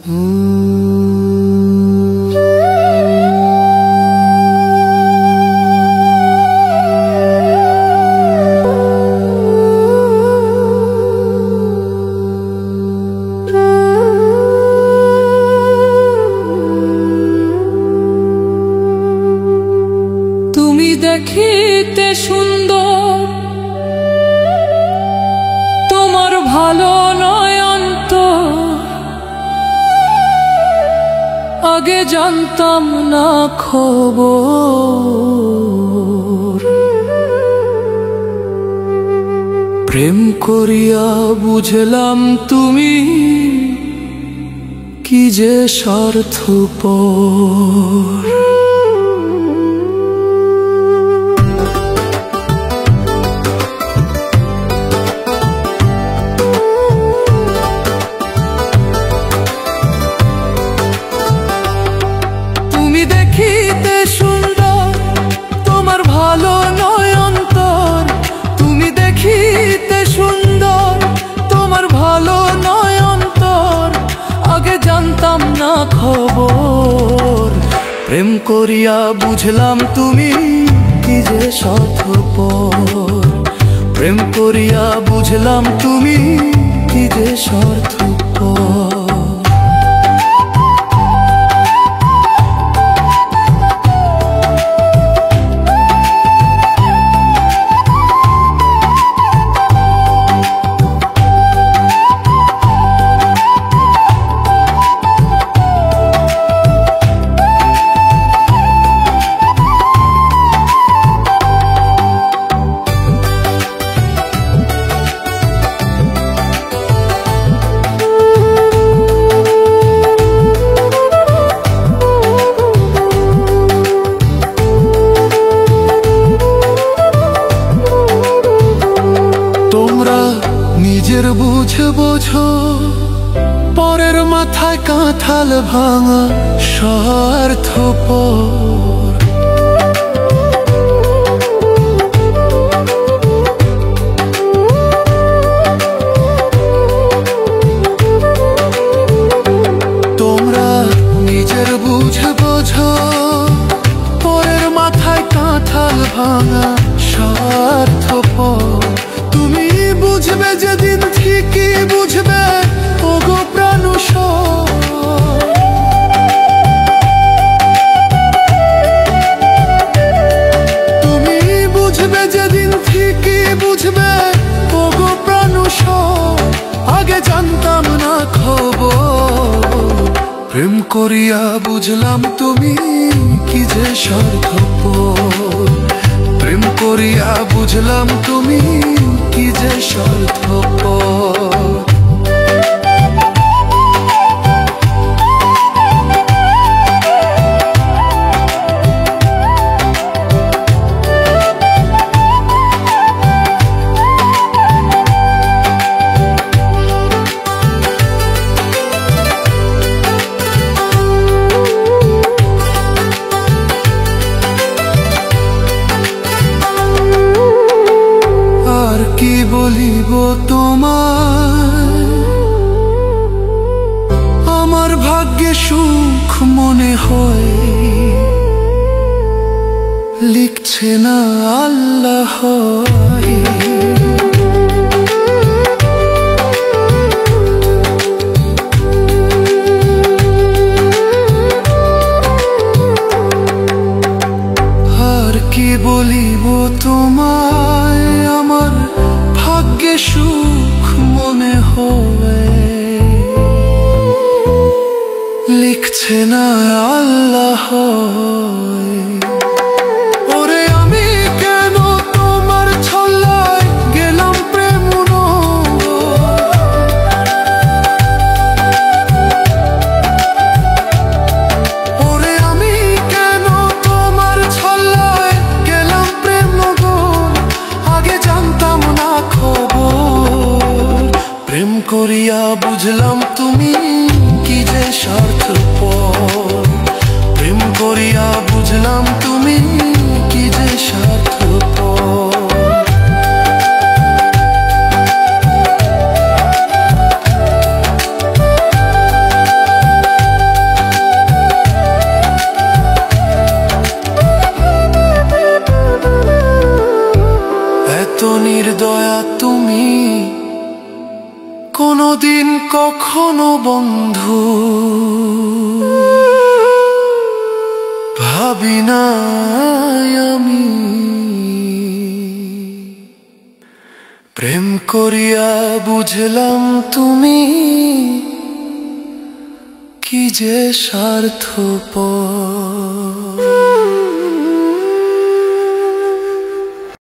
তুমি দেখিতে সুন্দর, তোমার ভালো নয় অন্তর, আগে জানতাম না খবর। প্রেম করিয়া বুঝলাম তুমি কি যে স্বার্থপর। দেখিতে সুন্দর, তোমার ভালো নয় অন্তর, তুমি দেখিতে সুন্দর, তোমার ভালো নয় অন্তর, আগে জানতাম না খবর। প্রেম করিয়া বুঝলাম তুমি কি যে স্বার্থপর। প্রেম করিয়া বুঝলাম তুমি কি যে স্বার্থপর। নিজের বুঝে বোঝো, পরের মাথায় কাঁঠাল ভাঙা স্বার্থপর। তোমরা নিজের বুঝে বোঝো, পরের মাথায় কাঁঠাল ভাঙা স্বার্থপর। তুমি বুঝবে যেদিন ঠিকই বুঝবে ওগো প্রাণুষর। তুমি বুঝবে যেদিন ঠিকই বুঝবে ওগো প্রাণুষর, আগে জানতাম না খবর। প্রেম করিয়া বুঝলাম তুমি কি যে স্বার্থপর। প্রেম করিয়া বুঝলাম তুমি কি যে স্বার্থপর। কি বলিব তোমায়, আমার ভাগ্যে সুখ মনে হয়, লিখছে না আল্লাহ। আর কি বলিব তোমায়, আমার ভাগ্যে সুখ মনে হয়, লিখছে না আল্লাহ। ওরে আমি কেন তোমার ছল্লায় গেলাম প্রেম। ওরে আমি কেন তোমার ছল্লায় গেলাম প্রেম, আগে জানতাম না খবর। প্রেম করিয়া বুঝলাম তুমি কি যে স্বার্থপর। প্রেম করিয়া বুঝলাম তুমি কি যে স্বার্থপর। এত নির্দয়া তুমি কোনদিন কখনো বন্ধু ভাবি না আমি। প্রেম করিয়া বুঝলাম তুমি কি যে স্বার্থপর।